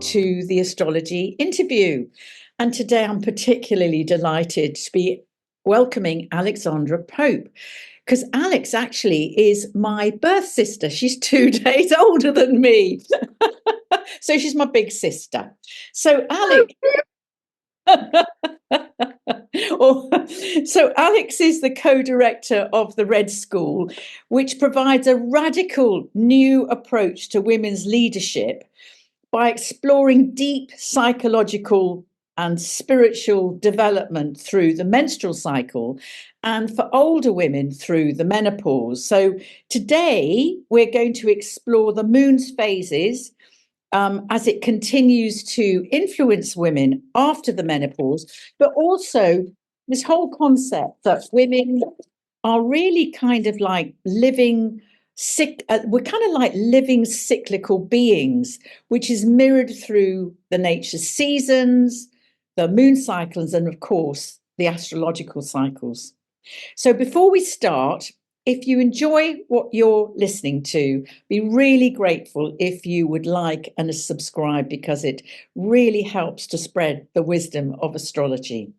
to the Astrology interview. And today I'm particularly delighted to be welcoming Alexandra Pope, because Alex actually is my birth sister. She's 2 days older than me. So she's my big sister. So Alex, so Alex is the co-director of the Red School, which provides a radical new approach to women's leadership by exploring deep psychological and spiritual development through the menstrual cycle, and for older women through the menopause. So today we're going to explore the moon's phases as it continues to influence women after the menopause, but also this whole concept that women are really kind of like living we're kind of like living cyclical beings, which is mirrored through the nature seasons, the moon cycles, and of course the astrological cycles. So before we start, if you enjoy what you're listening to, be really grateful if you would like and subscribe, because it really helps to spread the wisdom of astrology.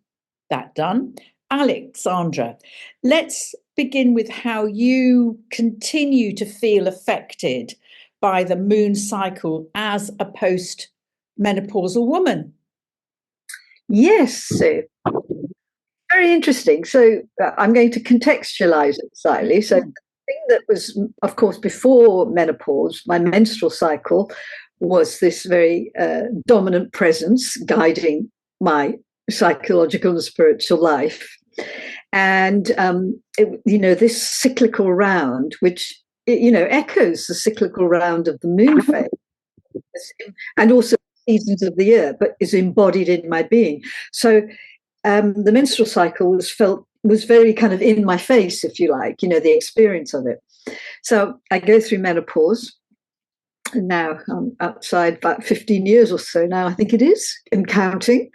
That done. Alexandra, let's begin with how you continue to feel affected by the moon cycle as a post-menopausal woman. Yes, very interesting. So I'm going to contextualize it slightly. So the thing that was, of course, before menopause, my menstrual cycle was this very dominant presence guiding my psychological and spiritual life. And, this cyclical round, which, echoes the cyclical round of the moon phase and also seasons of the year, but is embodied in my being. So the menstrual cycle was very kind of in my face, if you like, the experience of it. So I go through menopause. Now I'm outside about 15 years or so now, I think it is, and counting.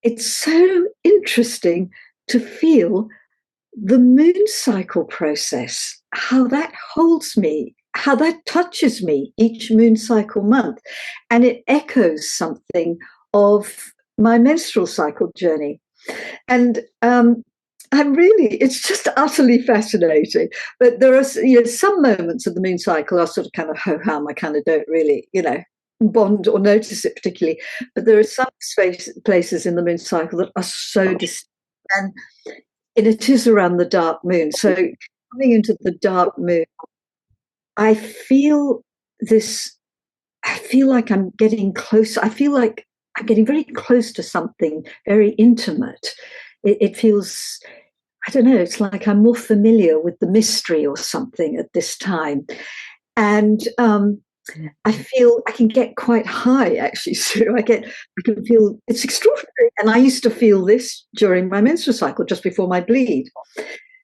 It's so interesting to feel the moon cycle process, how that holds me, how that touches me each moon cycle month. And it echoes something of my menstrual cycle journey. And it's just utterly fascinating. But there are some moments of the moon cycle are sort of kind of ho-hum. I kind of don't really, bond or notice it particularly. But there are some places in the moon cycle that are so distinct. And it is around the dark moon. So coming into the dark moon, I feel like I'm getting close. I feel like I'm getting very close to something very intimate. It feels, I don't know, it's like I'm more familiar with the mystery or something at this time. And I feel I can get quite high, actually. So I can feel, it's extraordinary. And I used to feel this during my menstrual cycle, just before my bleed.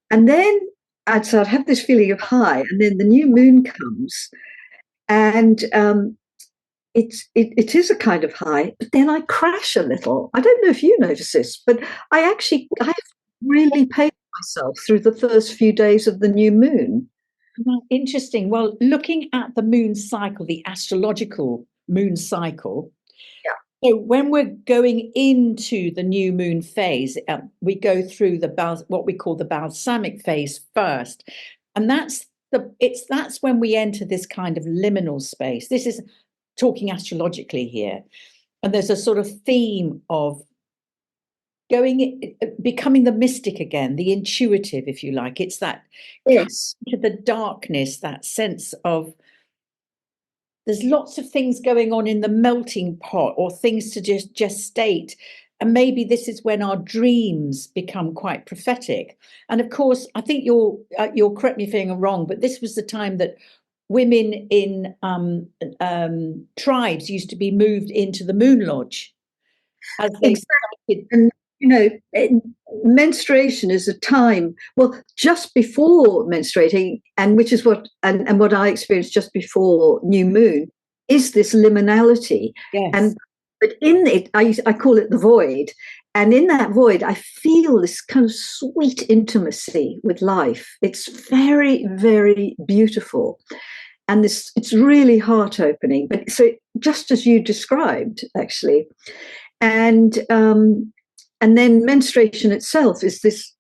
And then I'd have this feeling of high, and then the new moon comes, and it is a kind of high, but then I crash a little. I don't know if you notice this, but I have really paced myself through the first few days of the new moon. Well, interesting. Well, looking at the moon cycle, the astrological moon cycle, so when we're going into the new moon phase, we go through what we call the balsamic phase first, and that's when we enter this kind of liminal space. This is talking astrologically here, and there's a sort of theme of becoming the mystic again, the intuitive, if you like. It's that yes, to the darkness, that sense of there's lots of things going on in the melting pot, or things to just gestate. And maybe this is when our dreams become quite prophetic. And of course, I think you'll correct me if I'm wrong, but this was the time that women in tribes used to be moved into the moon lodge. As they exactly. And menstruation is a time, well, just before menstruating, and which is what I experienced just before new moon, is this liminality. Yes. But in it, I call it the void. And in that void, I feel this kind of sweet intimacy with life. It's very, very beautiful. and this, it's really heart opening. But so just as you described, actually, and then menstruation itself is this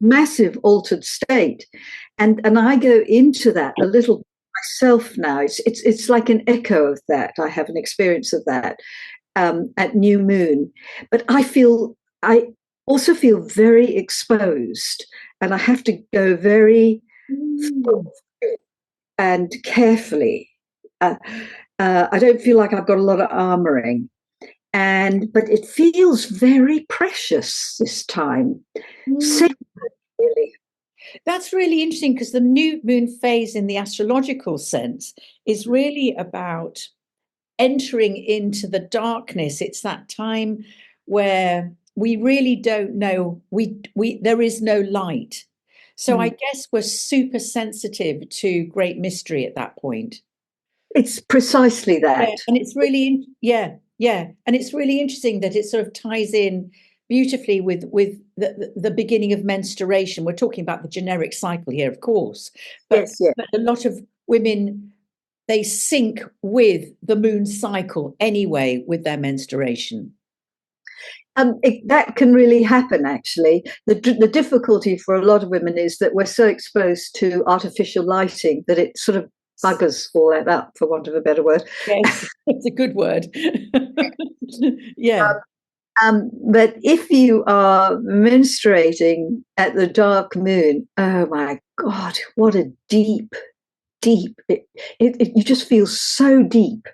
massive altered state, and I go into that a little myself now. It's like an echo of that. I have an experience of that at new moon, but I also feel very exposed, and I have to go very and carefully. I don't feel like I've got a lot of armoring, but it feels very precious this time. Sacred, really. That's really interesting, because the new moon phase in the astrological sense is really about entering into the darkness. It's that time where we really don't know, there is no light. So I guess we're super sensitive to great mystery at that point. It's precisely that. Yeah, and it's really, and it's really interesting that it sort of ties in beautifully with the beginning of menstruation. We're talking about the generic cycle here, of course, but a lot of women, they sync with the moon cycle anyway with their menstruation. That can really happen, actually. The difficulty for a lot of women is that we're so exposed to artificial lighting that it sort of buggers all that up, for want of a better word. Yes, it's a good word. Yeah. But if you are menstruating at the dark moon, oh my God, what a deep, you just feel so deep.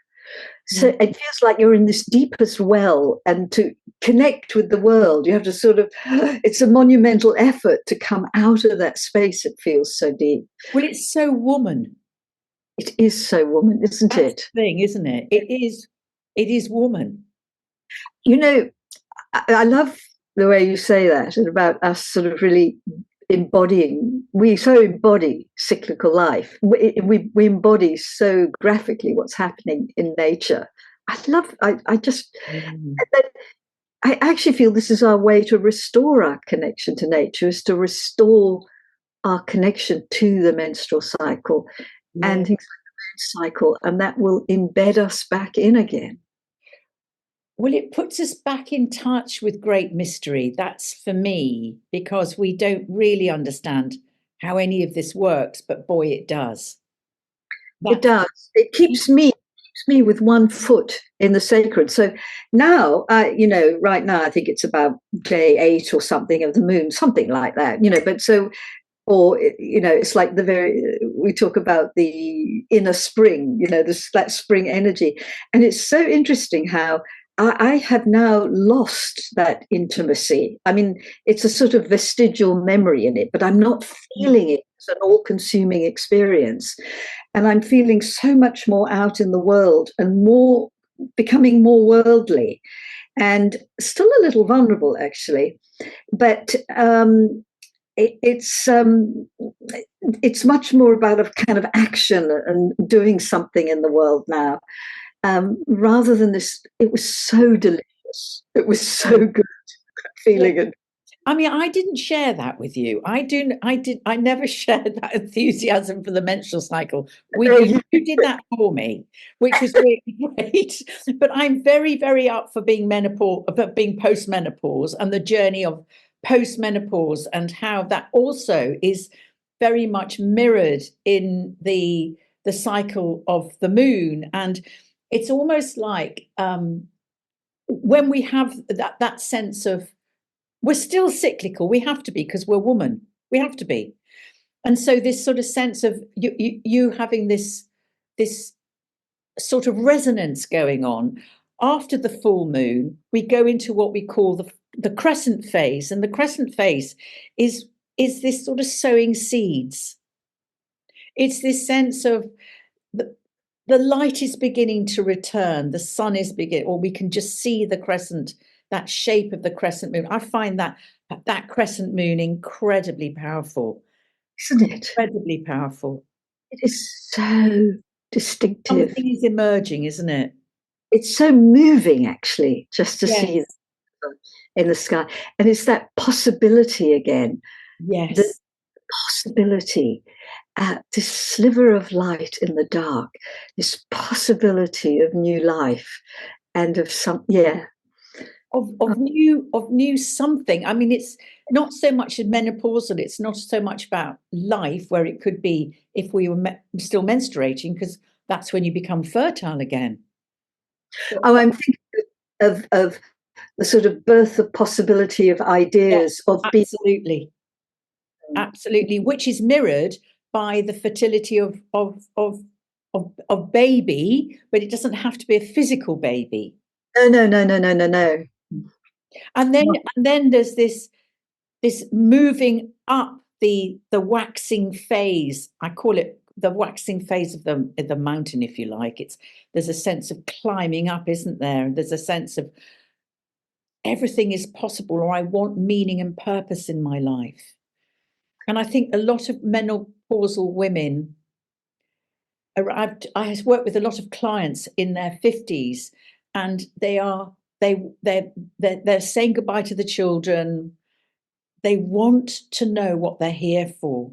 So it feels like you're in this deepest well, and to connect with the world, you have to sort of, it's a monumental effort to come out of that space. It feels so deep. Well, it's so woman. It is so woman, isn't That's it? the thing, isn't it? It is woman. You know, I love the way you say that, and about us sort of really we so embody cyclical life. We embody so graphically what's happening in nature. I just, I actually feel this is our way to restore our connection to nature, is to restore our connection to the menstrual cycle and things like the moon cycle, and that will embed us back in again. Well, it puts us back in touch with great mystery. That's for me, because we don't really understand how any of this works, but boy, it does. It does. It keeps me with one foot in the sacred. So now, right now, I think it's about day 8 or something of the moon, something like that, but so, or, it's like we talk about the inner spring, that spring energy. And it's so interesting how I have now lost that intimacy. I mean, it's a sort of vestigial memory in it, but I'm not feeling it as an all-consuming experience. And I'm feeling so much more out in the world and becoming more worldly, and still a little vulnerable, actually. But it's much more about a kind of action and doing something in the world now. Rather than this, it was so delicious. It was so good feeling it. I mean, I didn't share that with you. I never shared that enthusiasm for the menstrual cycle with you. You did that for me, which was really great. But I'm very, very up for being post-menopause, and the journey of post-menopause, and how that also is very much mirrored in the cycle of the moon. And it's almost like when we have that sense of, we're still cyclical. We have to be, because we're woman. We have to be. And so this sort of sense of you having this sort of resonance going on. After the full moon, we go into what we call the crescent phase. And the crescent phase is this sort of sowing seeds. It's this sense of the light is beginning to return. The sun is beginning, or we can just see the crescent, that shape of the crescent moon. I find that crescent moon incredibly powerful. Isn't it? Incredibly powerful. It is so distinctive. Something is emerging, isn't it? It's so moving, actually, just to see it in the sky. And it's that possibility again. Yes. The possibility. this sliver of light in the dark, this possibility of new life and of some, of new something. I mean, it's not so much menopausal. It's not so much about life, where it could be if we were still menstruating, because that's when you become fertile again. Oh, I'm thinking of the sort of birth of possibility of ideas, yeah, of being. Absolutely, which is mirrored by the fertility of baby, but it doesn't have to be a physical baby. No. And then there's this moving up the waxing phase. I call it the waxing phase of the mountain, if you like. There's a sense of climbing up, isn't there? There's a sense of everything is possible, or I want meaning and purpose in my life. And I think a lot of menopausal women, I have worked with a lot of clients in their 50s, and they're saying goodbye to the children. They want to know what they're here for.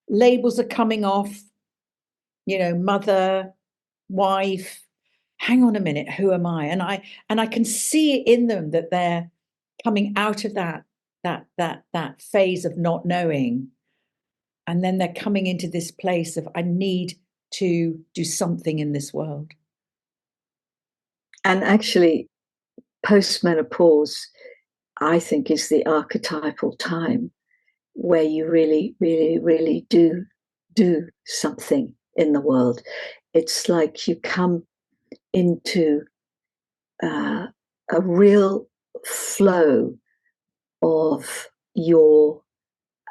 Labels are coming off, mother, wife. Hang on a minute, who am I? And I can see in them that they're coming out of that phase of not knowing, and then they're coming into this place of, I need to do something in this world. And actually, post-menopause, I think, is the archetypal time where you really, really, really do something in the world. It's like you come into a real flow of your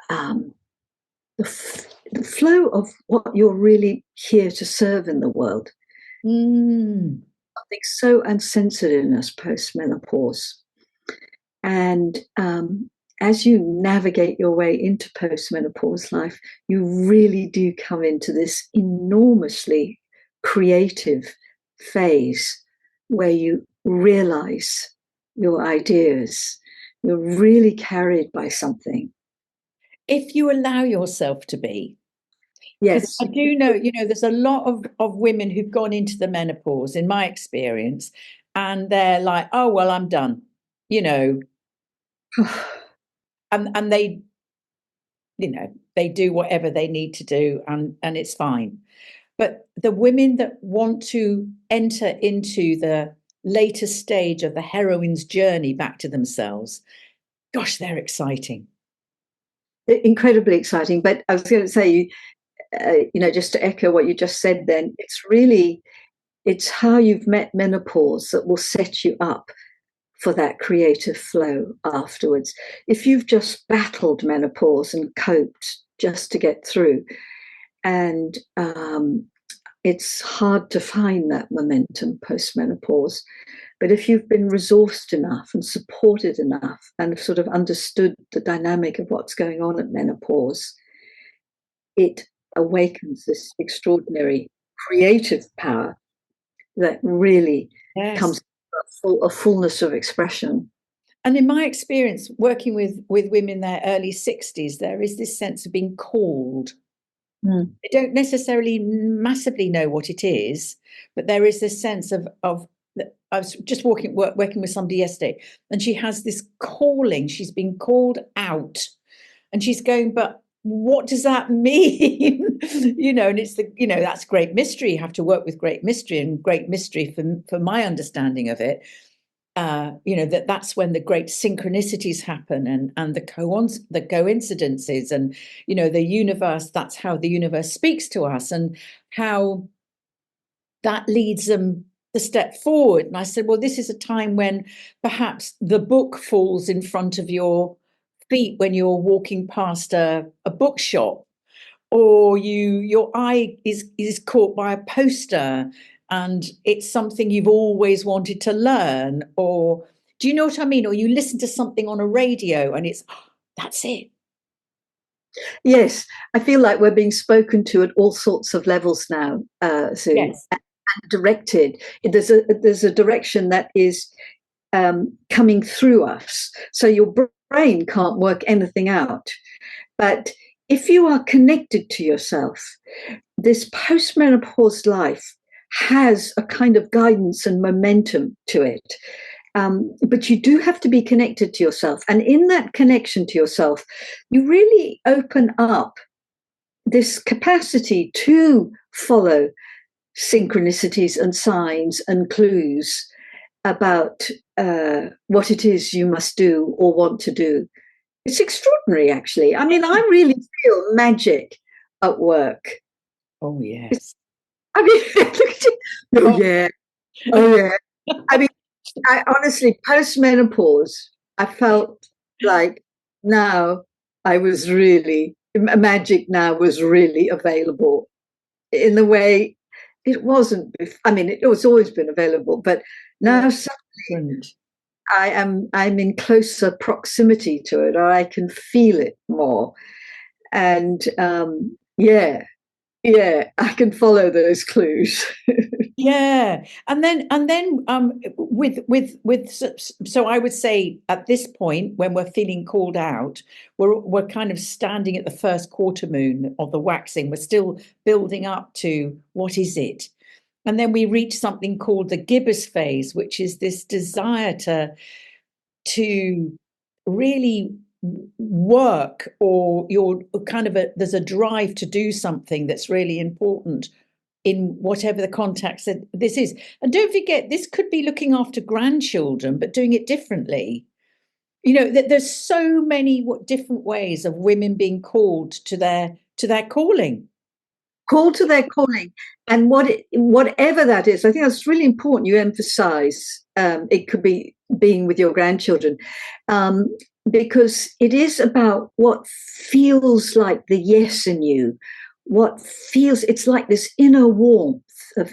the flow of what you're really here to serve in the world. Something so uncensored in us post-menopause. And as you navigate your way into post-menopause life, you really do come into this enormously creative phase where you realize your ideas. You're really carried by something. If you allow yourself to be. Yes. I do know, there's a lot of women who've gone into the menopause, in my experience, and they're like, oh, well, I'm done, and they, they do whatever they need to do, and it's fine. But the women that want to enter into the later stage of the heroine's journey back to themselves, gosh, they're exciting. Incredibly exciting. But I was going to say, just to echo what you just said then, it's how you've met menopause that will set you up for that creative flow afterwards. If you've just battled menopause and coped just to get through, and it's hard to find that momentum post-menopause. But if you've been resourced enough and supported enough and sort of understood the dynamic of what's going on at menopause, it awakens this extraordinary creative power that really comes to a fullness of expression. And in my experience, working with women in their early 60s, there is this sense of being called. They don't necessarily massively know what it is, but there is this sense of I was just working with somebody yesterday, and she has this calling. She's been called out, and she's going, but what does that mean? And it's that's great mystery. You have to work with great mystery, and great mystery for my understanding of it. That's when the great synchronicities happen, and the coincidences, and the universe. That's how the universe speaks to us, and how that leads them the step forward. And I said, well, this is a time when perhaps the book falls in front of your feet when you're walking past a bookshop, or your eye is caught by a poster, and it's something you've always wanted to learn. Or do you know what I mean? Or you listen to something on a radio and it's, that's it. Yes, I feel like we're being spoken to at all sorts of levels now, Sue, yes. and directed. There's a direction that is coming through us. So your brain can't work anything out, but if you are connected to yourself, this postmenopause life has a kind of guidance and momentum to it. But you do have to be connected to yourself. And in that connection to yourself, you really open up this capacity to follow synchronicities and signs and clues about what it is you must do or want to do. It's extraordinary, actually. I mean, I really feel magic at work. Oh, yes. I mean, oh, yeah. Oh, yeah. I mean, I honestly, post-menopause, I felt like now I was really, magic now was really available in the way it wasn't. I mean, it was always been available, but now suddenly I'm in closer proximity to it, or I can feel it more. And yeah, I can follow those clues. Yeah, and then with so I would say at this point when we're feeling called out, we're kind of standing at the first quarter moon of the waxing. We're still building up to what is it, and then we reach something called the gibbous phase, which is this desire to really work, or you're kind of there's a drive to do something that's really important in whatever the context that this is. And don't forget, this could be looking after grandchildren, but doing it differently. You know, there's so many different ways of women being called to their calling. Called to their calling, and whatever that is, I think that's really important. You emphasize it could be being with your grandchildren, because it is about what feels like the yes in you, what feels, it's like this inner warmth of,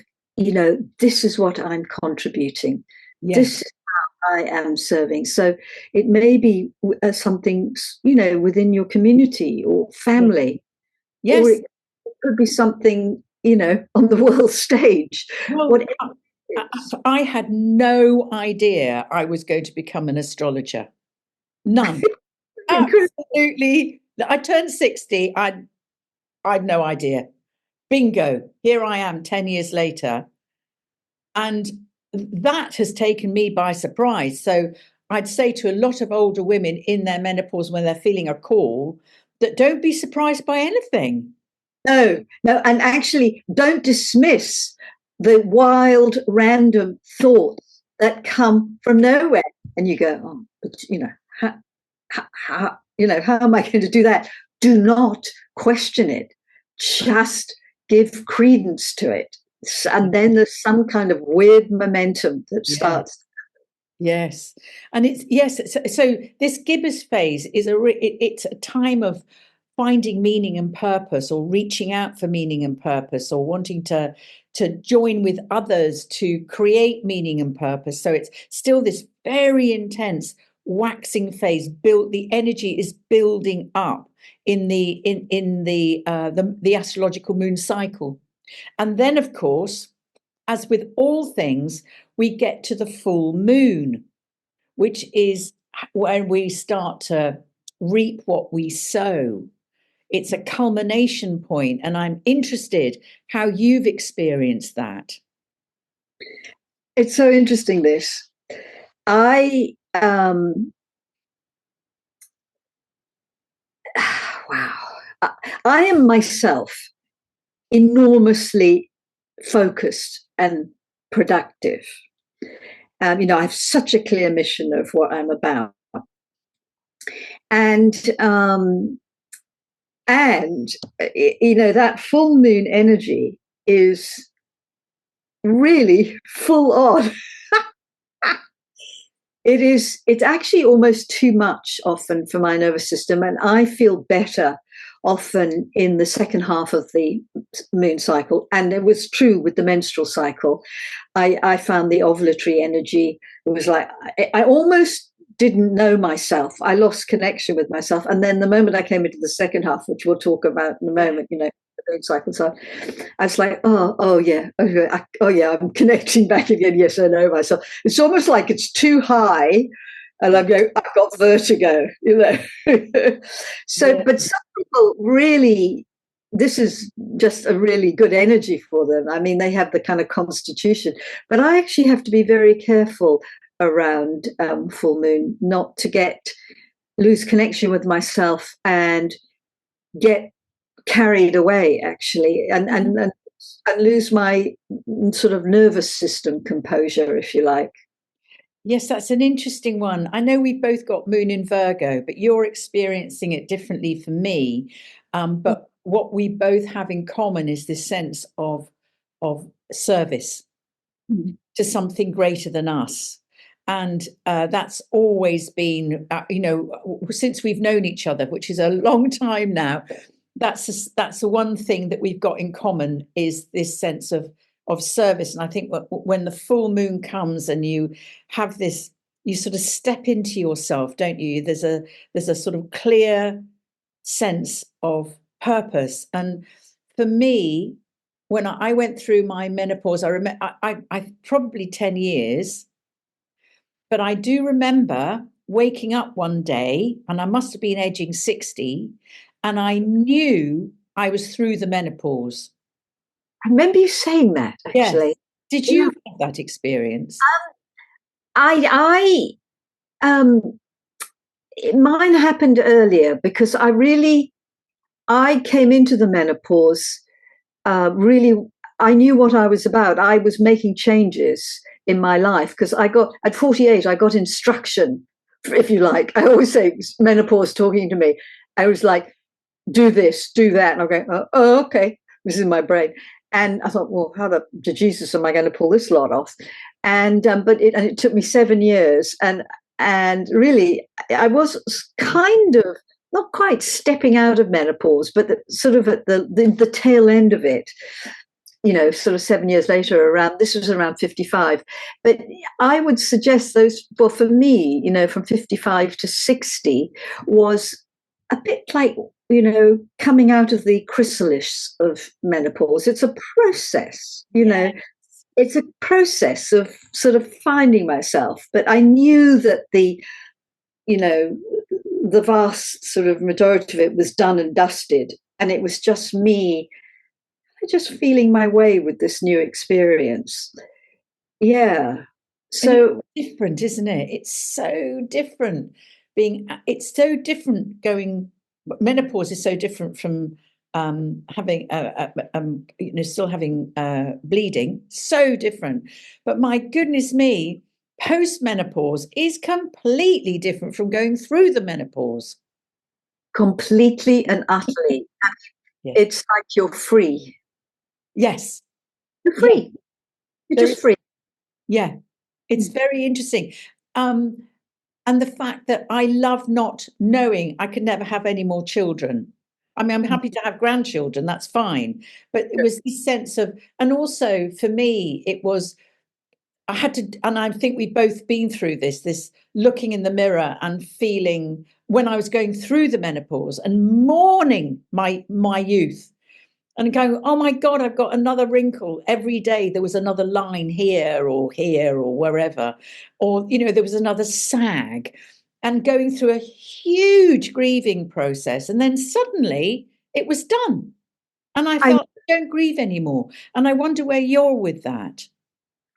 this is what I'm contributing. Yes. This is how I am serving. So it may be something, within your community or family. Yes. Or it could be something, on the world stage. Well, I had no idea I was going to become an astrologer. None. Absolutely. I turned 60. I'd no idea. Bingo. Here I am 10 years later. And that has taken me by surprise. So I'd say to a lot of older women in their menopause when they're feeling a call, that don't be surprised by anything. No. And actually don't dismiss the wild, random thoughts that come from nowhere. And you go, oh, but how am I going to do that? Do not question it. Just give credence to it. And then there's some kind of weird momentum that starts. Yes. And so this gibbous phase is it's a time of finding meaning and purpose, or reaching out for meaning and purpose, or wanting to join with others to create meaning and purpose. So it's still this very intense waxing phase. The energy is building up in the astrological moon cycle. And then, of course, as with all things, we get to the full moon, which is when we start to reap what we sow. It's a culmination point, and I'm interested how you've experienced that. It's so interesting, this. Wow. I am myself enormously focused and productive. I have such a clear mission of what I'm about. And that full moon energy is really full on. It's actually almost too much often for my nervous system, and I feel better often in the second half of the moon cycle. And it was true with the menstrual cycle. I found the ovulatory energy, it was like I almost didn't know myself. I lost connection with myself. And then the moment I came into the second half, which we'll talk about in a moment, the moon cycle, so I was like, oh yeah, I'm connecting back again. Yes, I know myself. It's almost like it's too high, And I'm going, I've got vertigo, So, but some people really, this is just a really good energy for them. I mean, they have the kind of constitution, but I actually have to be very careful around full moon, not to lose connection with myself and get carried away, actually, and lose my sort of nervous system composure, if you like. Yes, that's an interesting one. I know we've both got moon in Virgo, but you're experiencing it differently from me. But what we both have in common is this sense of service to something greater than us. And that's always been, since we've known each other, which is a long time now. That's the one thing that we've got in common, is this sense of service. And I think when the full moon comes and you have this, you sort of step into yourself, don't you? There's a sort of clear sense of purpose. And for me, when I went through my menopause, I remember I probably 10 years, but I do remember waking up one day, and I must have been edging 60, and I knew I was through the menopause. I remember you saying that, actually. Yes. Did you have that experience? Mine happened earlier because I came into the menopause really, I knew what I was about. I was making changes in my life because at 48, I got instruction, if you like. I always say menopause talking to me. I was like, do this, do that. And I'm going, oh, okay. This is in my brain. And I thought, well, how the Jesus am I going to pull this lot off? And but it took me 7 years, and really I was kind of not quite stepping out of menopause, but sort of at the tail end of it. Sort of 7 years later, this was around 55. But I would suggest for me, from 55 to 60 was a bit like, coming out of the chrysalis of menopause. It's a process, it's a process of sort of finding myself. But I knew that the vast sort of majority of it was done and dusted. And it was just me just feeling my way with this new experience. Yeah. So different, isn't it? It's so different. It's so different going. Menopause is so different from having still having bleeding. So different. But my goodness me, post-menopause is completely different from going through the menopause. Completely and utterly. Yeah. It's like you're free. Yes. You're free. Yeah. You're just free. Yeah. It's very interesting. And the fact that I love not knowing I could never have any more children. I mean, I'm happy to have grandchildren, that's fine. But it was this sense of, and also for me, it was, I had to, and I think we've both been through this looking in the mirror and feeling when I was going through the menopause and mourning my youth. And going, oh my God, I've got another wrinkle. Every day there was another line here or wherever. Or, there was another sag. And going through a huge grieving process. And then suddenly it was done. And I felt, I don't grieve anymore. And I wonder where you're with that.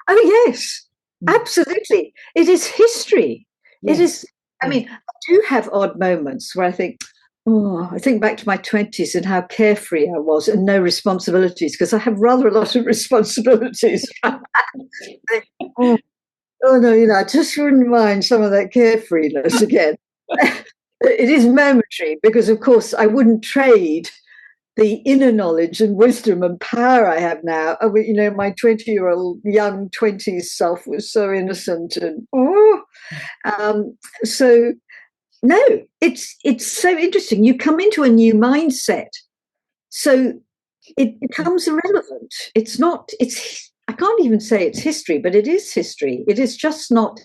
Oh, yes, absolutely. It is history. Yes. It is, I mean, I do have odd moments where I think back to my 20s and how carefree I was and no responsibilities, because I have rather a lot of responsibilities. oh no, I just wouldn't mind some of that carefreeness again. It is momentary because, of course, I wouldn't trade the inner knowledge and wisdom and power I have now. My 20-year-old young 20s self was so innocent and so. No, it's so interesting. You come into a new mindset, so it becomes irrelevant. I can't even say it's history, but it is history. It is just not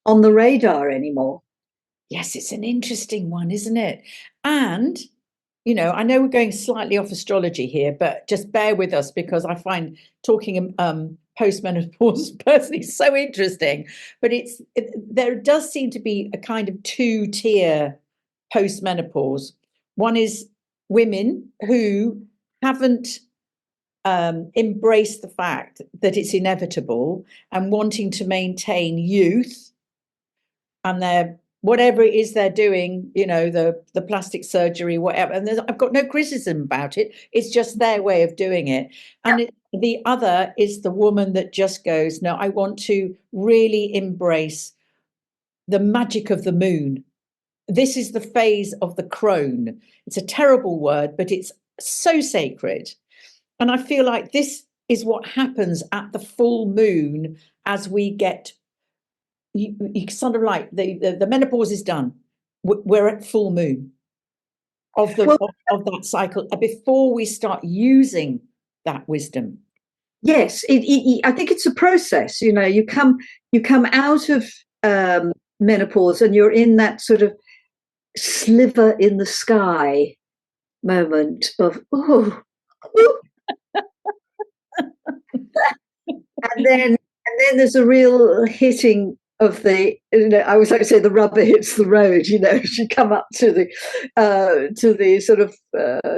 on the radar anymore. Yes, it's an interesting one, isn't it? And, I know we're going slightly off astrology here, but just bear with us because I find talking postmenopause personally so interesting, but there does seem to be a kind of two-tier postmenopause. One is women who haven't embraced the fact that it's inevitable and wanting to maintain youth, and they're whatever it is they're doing, the plastic surgery, whatever. And I've got no criticism about it. It's just their way of doing it. And the other is the woman that just goes, no, I want to really embrace the magic of the moon. This is the phase of the crone. It's a terrible word, but it's so sacred. And I feel like this is what happens at the full moon as we get, you sort of like the menopause is done. We're at full moon of that cycle before we start using that wisdom. Yes, I think it's a process. You come out of menopause, and you're in that sort of sliver in the sky moment of and then there's a real hitting of the, I always like to say the rubber hits the road. As you come up to the sort of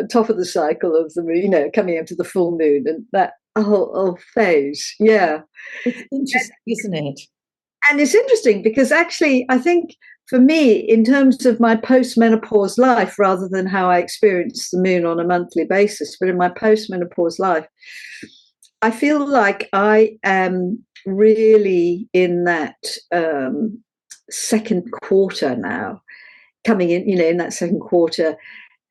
top of the cycle of the moon, coming up to the full moon, and that whole phase. Yeah, it's interesting, isn't it? And it's interesting because actually, I think for me, in terms of my post-menopause life, rather than how I experience the moon on a monthly basis, but in my post-menopause life, I feel like I am really in that second quarter now, coming in that second quarter.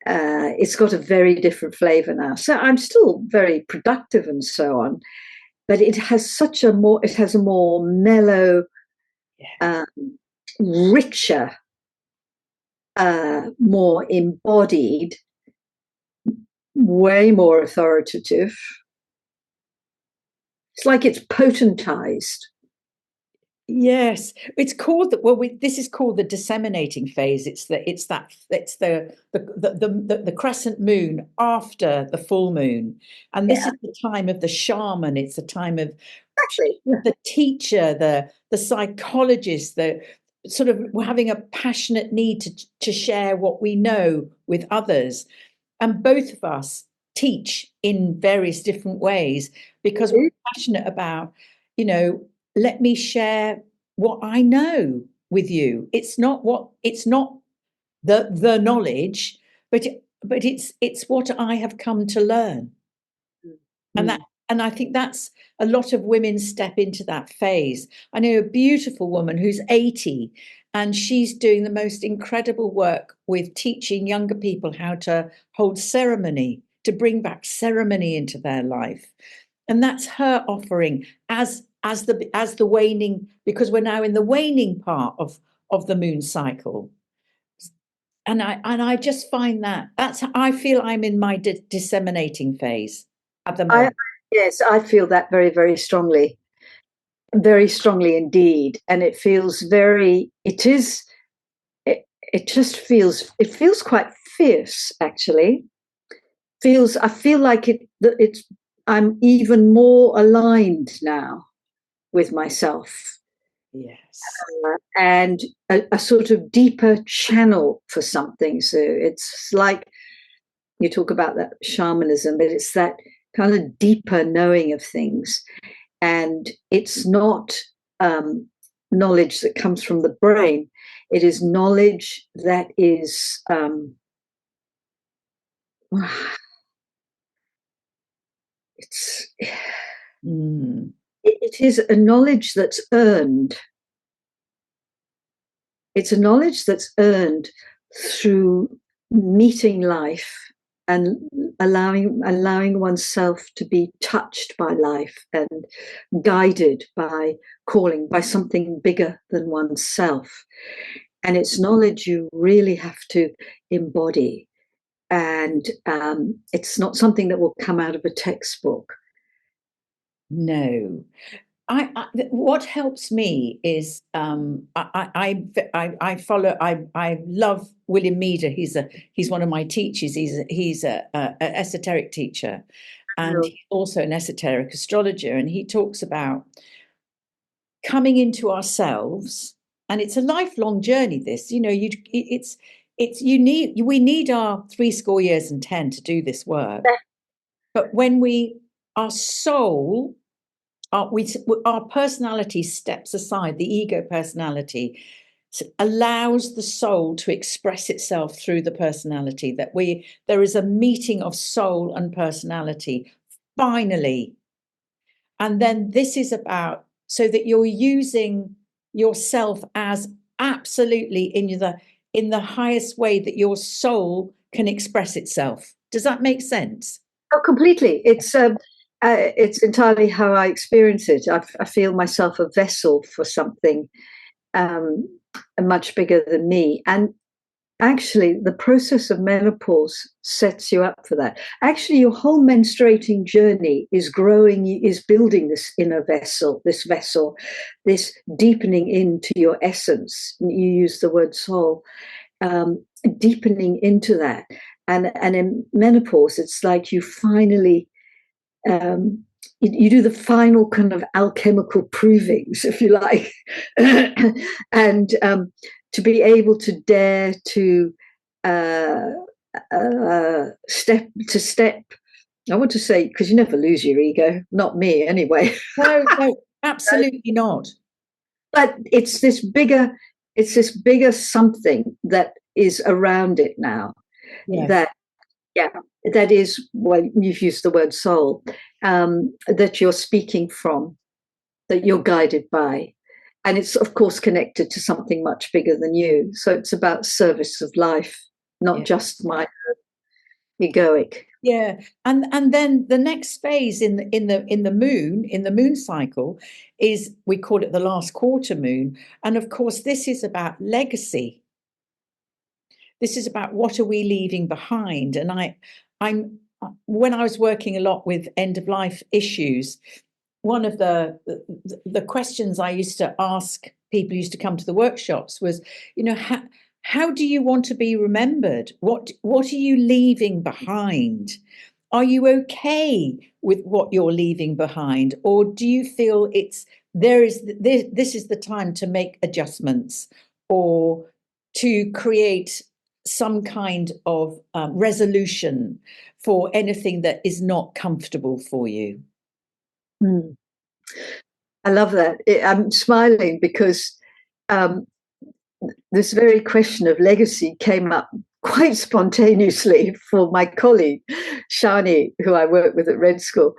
It's got a very different flavor now. So I'm still very productive and so on, but it has a more mellow, richer, more embodied, way more authoritative. It's like it's potentized. Yes, it's called this is called the disseminating phase. It's the crescent moon after the full moon, and this is the time of the shaman. It's the time of the teacher, the psychologist, the sort of we're having a passionate need to share what we know with others, and both of us teach in various different ways because we're passionate about, let me share what I know with you. It's not the knowledge, but it's what I have come to learn. And I think that's a lot of women step into that phase. I know a beautiful woman who's 80, and she's doing the most incredible work with teaching younger people how to hold ceremony, to bring back ceremony into their life. And that's her offering as the waning, because we're now in the waning part of the moon cycle. And I just find I feel I'm in my disseminating phase at the moment. Yes, I feel that very, very strongly indeed. And it feels it feels quite fierce, actually. I feel like I'm even more aligned now with myself. Yes. And a sort of deeper channel for something. So it's like you talk about that shamanism, but it's that kind of deeper knowing of things. And it's not knowledge that comes from the brain. It is knowledge that is it is a knowledge that's earned. It's a knowledge that's earned through meeting life and allowing oneself to be touched by life and guided by something bigger than oneself. And it's knowledge you really have to embody. And it's not something that will come out of a textbook. No. What helps me is I follow. I love William Meader. He's one of my teachers. He's a esoteric teacher, and he's also an esoteric astrologer, and he talks about coming into ourselves, and it's a lifelong journey. This, you know, we need our 70 and 10 to do this work, but when our soul, our personality steps aside, the ego personality allows the soul to express itself through the personality, that there is a meeting of soul and personality finally. And then this is about, so that you're using yourself as absolutely in the highest way that your soul can express itself. Does that make sense? Oh, completely. It's entirely how I experience it. I feel myself a vessel for something much bigger than me. And actually, the process of menopause sets you up for that. Actually, your whole menstruating journey is building this inner vessel, this deepening into your essence. You use the word soul, deepening into that. And in menopause, it's like you finally, you do the final kind of alchemical provings, if you like, and to be able to dare to step. I want to say, because you never lose your ego, not me anyway. No, absolutely not. But it's this bigger something that is around it now. Yes. That is, well, you've used the word soul, that you're speaking from, that you're guided by. And it's, of course, connected to something much bigger than you. So it's about service of life, not just my egoic. Yeah, and then the next phase in the moon cycle is, we call it the last quarter moon, and of course this is about legacy. This is about what are we leaving behind. And I'm when I was working a lot with end of life issues, one of the questions I used to ask people who used to come to the workshops was, you know, how do you want to be remembered? What are you leaving behind? Are you okay with what you're leaving behind, or do you feel this is the time to make adjustments, or to create some kind of resolution for anything that is not comfortable for you? I love that. I'm smiling because this very question of legacy came up quite spontaneously for my colleague, Shani, who I work with at Red School.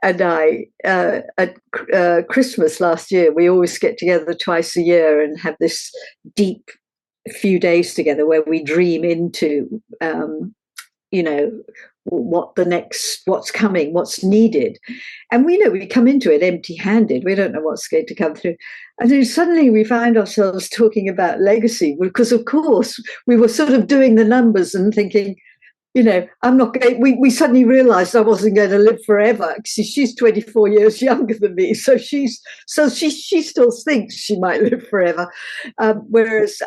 And I, at Christmas last year, we always get together twice a year and have this deep few days together where we dream into, what's coming, what's needed. And we know we come into it empty-handed. We don't know what's going to come through. And then suddenly we find ourselves talking about legacy, because, of course, we were sort of doing the numbers and thinking, you know, I'm not going. We suddenly realised I wasn't going to live forever. She's 24 years younger than me, so she still thinks she might live forever. Whereas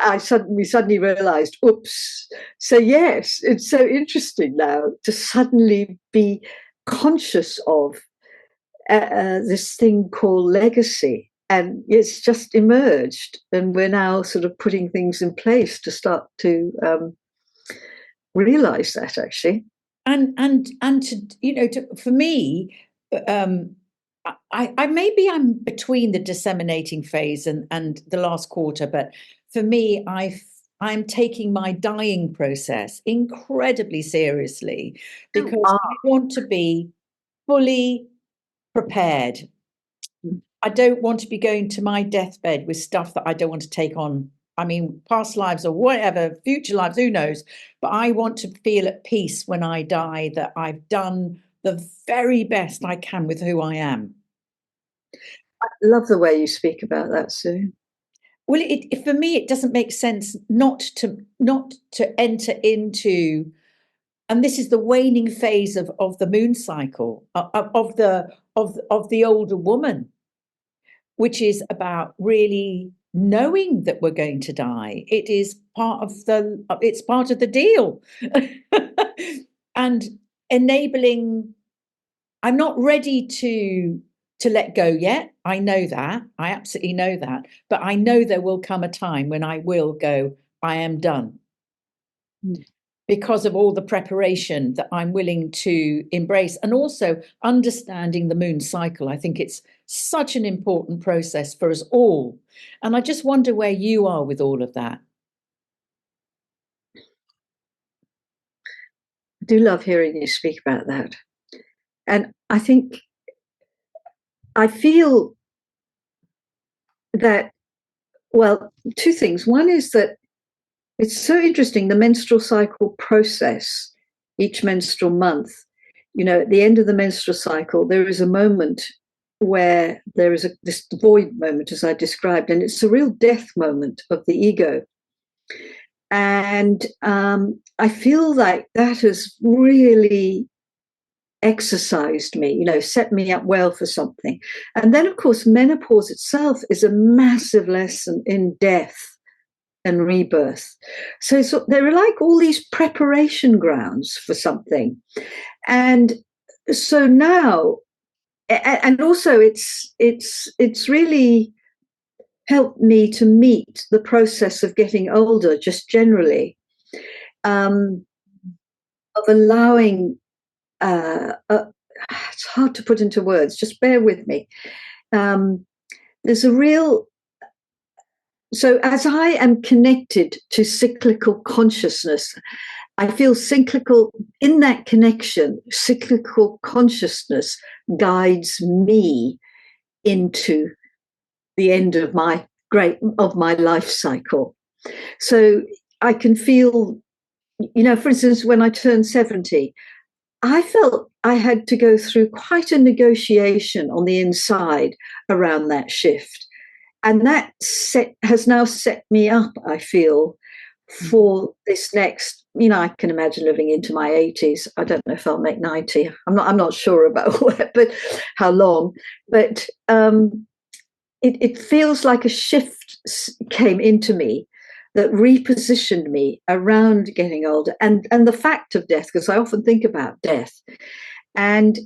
we suddenly realised, oops. So yes, it's so interesting now to suddenly be conscious of this thing called legacy, and it's just emerged, and we're now sort of putting things in place to start to realize that, actually. And to, you know, for me, I maybe I'm between the disseminating phase and the last quarter, but for me, I'm taking my dying process incredibly seriously, because I want to be fully prepared. I don't want to be going to my deathbed with stuff that I don't want to take on. I mean, past lives or whatever, future lives, who knows? But I want to feel at peace when I die, that I've done the very best I can with who I am. I love the way you speak about that, Sue. Well, for me, it doesn't make sense not to enter into, and this is the waning phase of the moon cycle, of the older woman, which is about really knowing that we're going to die. It is it's part of the deal. And enabling I'm not ready to let go yet. I know that. I absolutely know that. But I know there will come a time when I will go, I am done. Because of all the preparation that I'm willing to embrace, and also understanding the moon cycle. I think it's such an important process for us all. And I just wonder where you are with all of that. I do love hearing you speak about that. And I think, I feel that, well, two things. One is that it's so interesting, the menstrual cycle process, each menstrual month. At the end of the menstrual cycle, there is a moment where there is this void moment, as I described, and it's a real death moment of the ego. And I feel like that has really exercised me, set me up well for something. And then, of course, menopause itself is a massive lesson in death and rebirth. So there are like all these preparation grounds for something. And so now, and also it's really helped me to meet the process of getting older, just generally, of allowing, it's hard to put into words, just bear with me. There's a real, so as I am connected to cyclical consciousness, I feel cyclical in that connection. Cyclical consciousness guides me into the end of my life cycle. So I can feel, for instance, when I turned 70, I felt I had to go through quite a negotiation on the inside around that shift. And that has now set me up, I feel, for this next, I can imagine living into my 80s. I don't know if I'll make 90. I'm not sure about what, but how long. But it feels like a shift came into me that repositioned me around getting older, and the fact of death, because I often think about death. And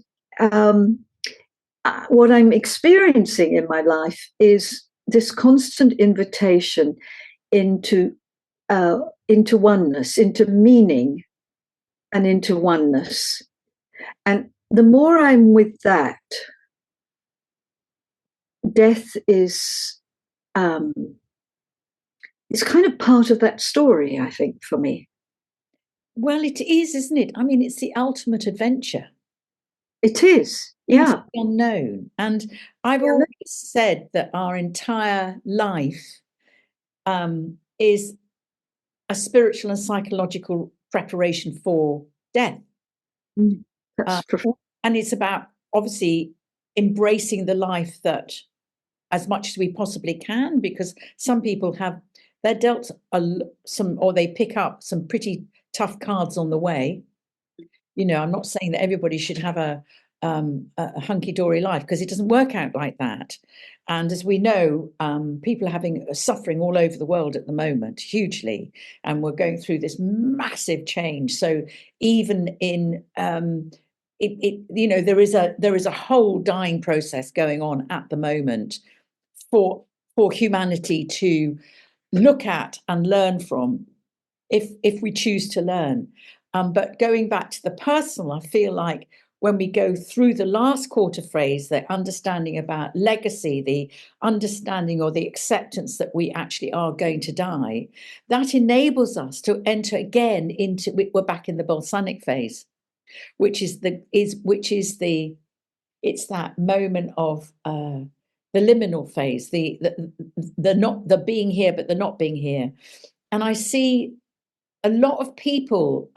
what I'm experiencing in my life is this constant invitation into oneness, into meaning, and into oneness. And the more I'm with that, death is it's kind of part of that story, I think, for me. Well, it is, isn't it? I mean, it's the ultimate adventure. It is, yeah. Into the unknown. And I've always said that our entire life is a spiritual and psychological preparation for death. And it's about obviously embracing the life that as much as we possibly can, because some people they're dealt or they pick up some pretty tough cards on the way. I'm not saying that everybody should have a hunky-dory life, because it doesn't work out like that. And as we know, people are having suffering all over the world at the moment, hugely, and we're going through this massive change. So even in there is a whole dying process going on at the moment for humanity to look at and learn from, if we choose to learn. But going back to the personal, I feel like when we go through the last quarter phrase, the understanding about legacy, the understanding or the acceptance that we actually are going to die, that enables us to enter again into, we're back in the balsamic phase, which is it's that moment of the liminal phase, the not the being here, but the not being here. And I see a lot of people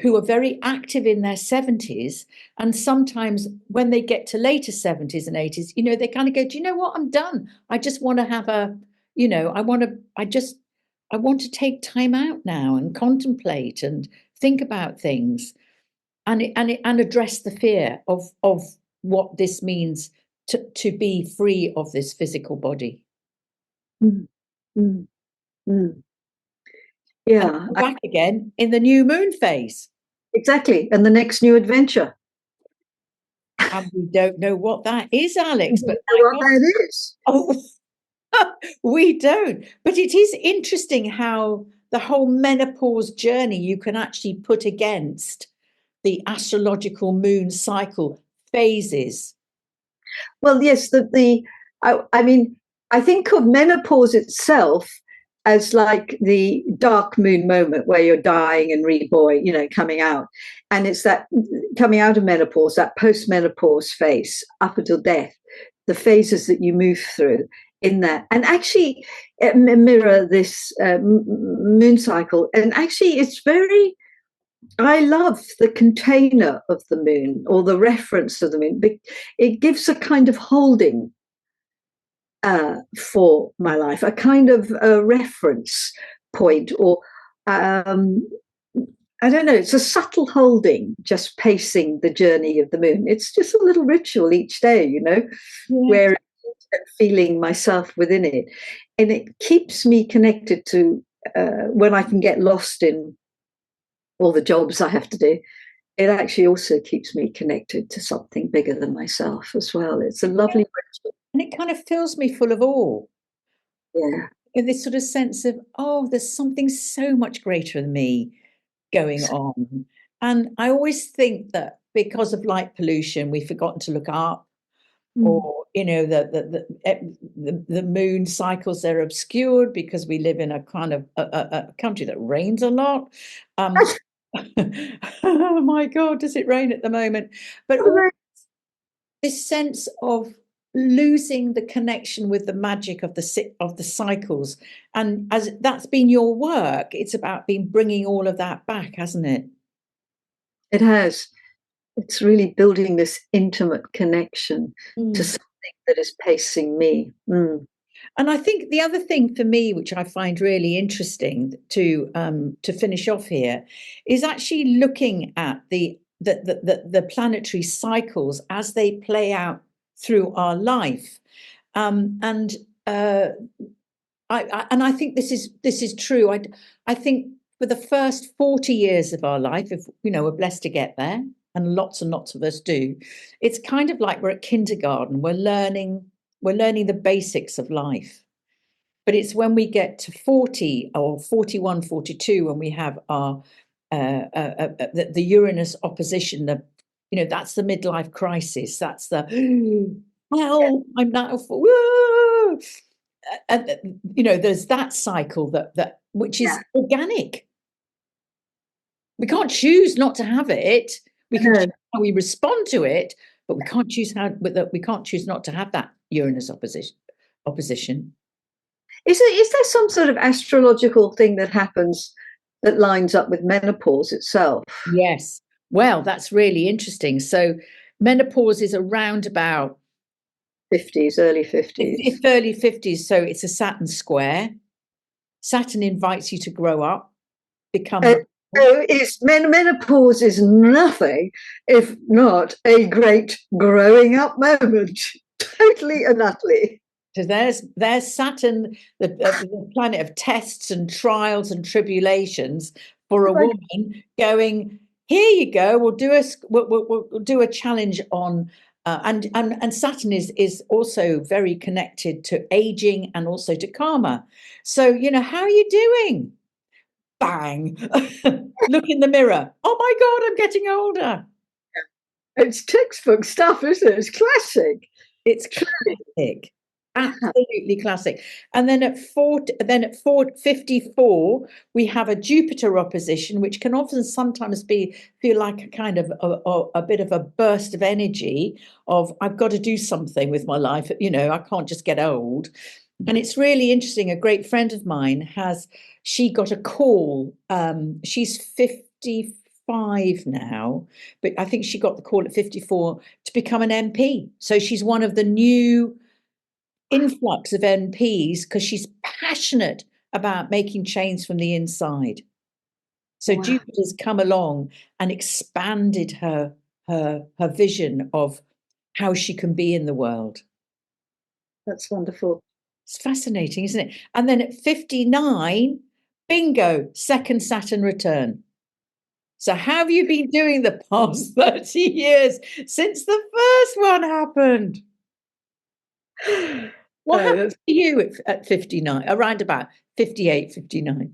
who are very active in their 70s, and sometimes when they get to later 70s and 80s, they kind of go, do you know what, I'm done. I just want to have I want to take time out now and contemplate and think about things, and address the fear of what this means to be free of this physical body. Mm. Mm. Mm. Yeah. Back again in the new moon phase. Exactly. And the next new adventure. And we don't know what that is, Alex, You but know my what God, that is? oh, we don't. But it is interesting how the whole menopause journey you can actually put against the astrological moon cycle phases. Well, yes, I mean, I think of menopause itself as like the dark moon moment where you're dying and reborn, coming out. And it's that coming out of menopause, that post-menopause phase up until death, the phases that you move through in that. And actually mirror this moon cycle. And actually it's I love the container of the moon or the reference to the moon. It gives a kind of holding for my life, a kind of a reference point, or I don't know, it's a subtle holding, just pacing the journey of the moon. It's just a little ritual each day, where I'm feeling myself within it. And it keeps me connected to when I can get lost in all the jobs I have to do. It actually also keeps me connected to something bigger than myself as well. It's a lovely ritual. And it kind of fills me full of awe. Yeah. In this sort of sense of, oh, there's something so much greater than me going on. And I always think that because of light pollution, we've forgotten to look up, or the moon cycles are obscured because we live in a kind of a country that rains a lot. Oh my God, does it rain at the moment? But all this sense of losing the connection with the magic of the cycles, and as that's been your work, it's about bringing all of that back, hasn't it? It has. It's really building this intimate connection to something that is pacing me. And I think the other thing for me, which I find really interesting to finish off here, is actually looking at the planetary cycles as they play out through our life, and I think this is true. I think for the first 40 years of our life, if we're blessed to get there, and lots of us do, it's kind of like we're at kindergarten. We're learning the basics of life. But it's when we get to 40 or 41, 42, when we have our the Uranus opposition, that's the midlife crisis. That's the well, I'm now for and there's that cycle that which is organic. We can't choose not to have it. We can choose how we respond to it, but we can't choose not to have that Uranus opposition. Is there some sort of astrological thing that happens that lines up with menopause itself? Yes. Well, that's really interesting. So menopause is around about 50s, early 50s. It's early 50s. So it's a Saturn square. Saturn invites you to grow up, become. So menopause is nothing if not a great growing up moment, totally and utterly. So there's Saturn, the planet of tests and trials and tribulations for a woman, going, here you go. We'll do a challenge on, and Saturn is also very connected to aging and also to karma. So how are you doing? Bang! Look in the mirror. Oh my God, I'm getting older. It's textbook stuff, isn't it? It's classic. It's classic. Absolutely classic. And then at 54, we have a Jupiter opposition, which can often sometimes feel like a kind of a bit of a burst of energy of I've got to do something with my life. I can't just get old. And it's really interesting. A great friend of mine she got a call. She's 55 now, but I think she got the call at 54 to become an MP. So she's one of the new influx of MPs because she's passionate about making change from the inside. So Jupiter's come along and expanded her vision of how she can be in the world. That's wonderful. It's fascinating, isn't it? And then at 59, bingo, second Saturn return. So how have you been doing the past 30 years since the first one happened? What happened to you at 59, around about 58, 59?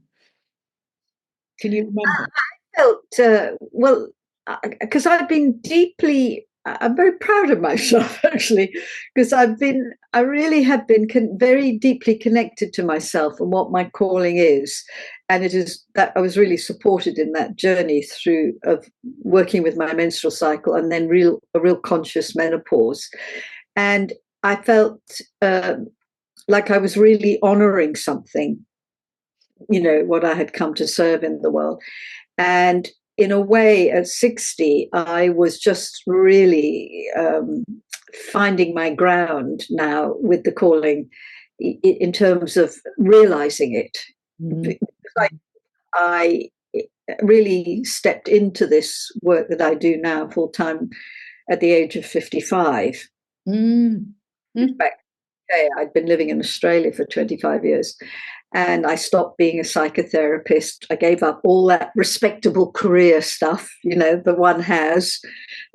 Can you remember? Felt well, because I've been I'm very proud of myself actually, because I really have been very deeply connected to myself and what my calling is, and it is that I was really supported in that journey through of working with my menstrual cycle and then a real conscious menopause, and I felt like I was really honoring something, what I had come to serve in the world. And in a way, at 60, I was just really finding my ground now with the calling in terms of realizing it. Like I really stepped into this work that I do now full time at the age of 55. Back I'd been living in Australia for 25 years. And I stopped being a psychotherapist. I gave up all that respectable career stuff, that one has,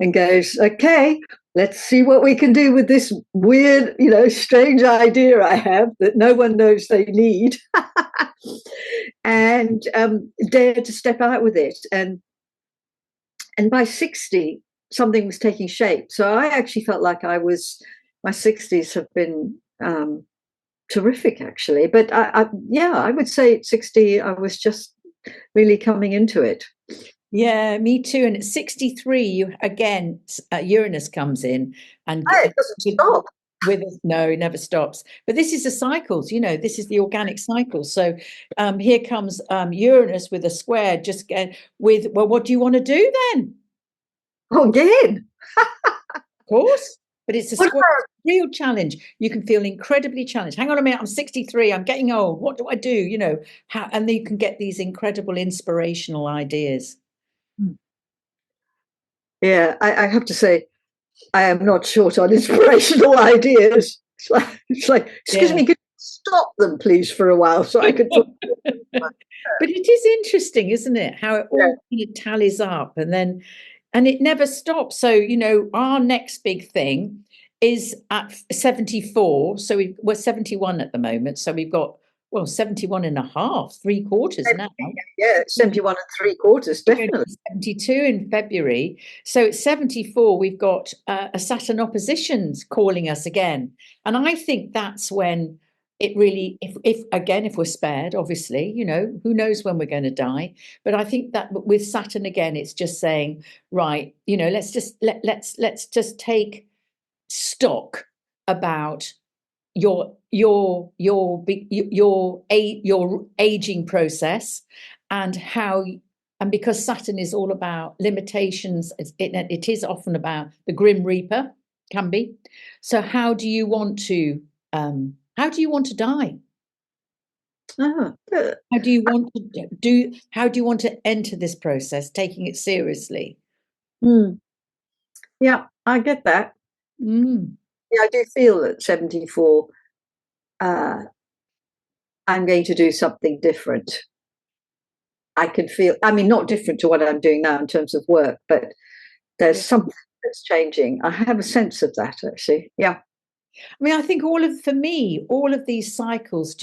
and goes, okay, let's see what we can do with this weird, strange idea I have that no one knows they need. And dared to step out with it. And by 60, something was taking shape. So I actually felt like my 60s have been terrific, actually. But I would say at 60, I was just really coming into it. Yeah, me too. And at 63, Uranus comes in, and it doesn't stop. No, it never stops. But this is the cycles, this is the organic cycle. So here comes Uranus with a square, what do you want to do then? Oh, again. Of course. But it's a real challenge. You can feel incredibly challenged. Hang on a minute, I'm 63, I'm getting old. What do I do? And then you can get these incredible inspirational ideas. Yeah, I have to say, I am not short on inspirational ideas. It's like excuse me, could you stop them, please, for a while so I could talk. But it is interesting, isn't it? How it all kind of tallies up and it never stops. So, our next big thing is at 74. So we're 71 at the moment. So we've got, 71 and a half, 3/4 now. Yeah, 71 and 3/4, definitely. 72 in February. So at 74, we've got a Saturn oppositions calling us again. And I think that's when it really, if we're spared, obviously, who knows when we're going to die. But I think that with Saturn again, it's just saying, right, let's just take stock about your aging process and because Saturn is all about limitations, it is often about the Grim Reaper, can be. So how do you want to die? How do you want to enter this process, taking it seriously? Yeah, I get that. Yeah, I do feel at 74, I'm going to do something different. I can feel, not different to what I'm doing now in terms of work, but there's something that's changing. I have a sense of that, actually. Yeah. I think for me, all of these cycles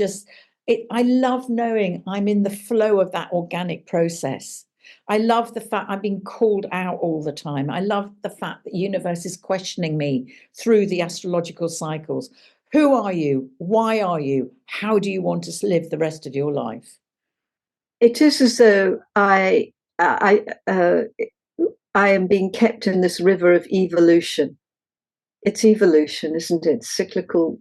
I love knowing I'm in the flow of that organic process. I love the fact I'm being called out all the time. I love the fact that the universe is questioning me through the astrological cycles. Who are you? Why are you? How do you want to live the rest of your life? It is as though I am being kept in this river of evolution. It's evolution, isn't it? Cyclical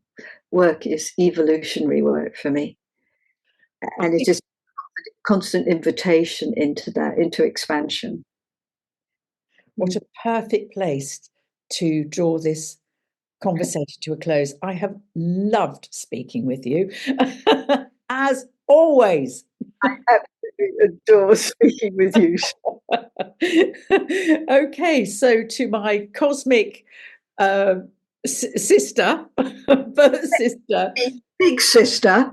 work is evolutionary work for me. And it is a constant invitation into expansion. What a perfect place to draw this conversation to a close. I have loved speaking with you, as always. I absolutely adore speaking with you. Okay, so to my cosmic sister, birth sister, big sister,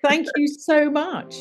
thank you so much.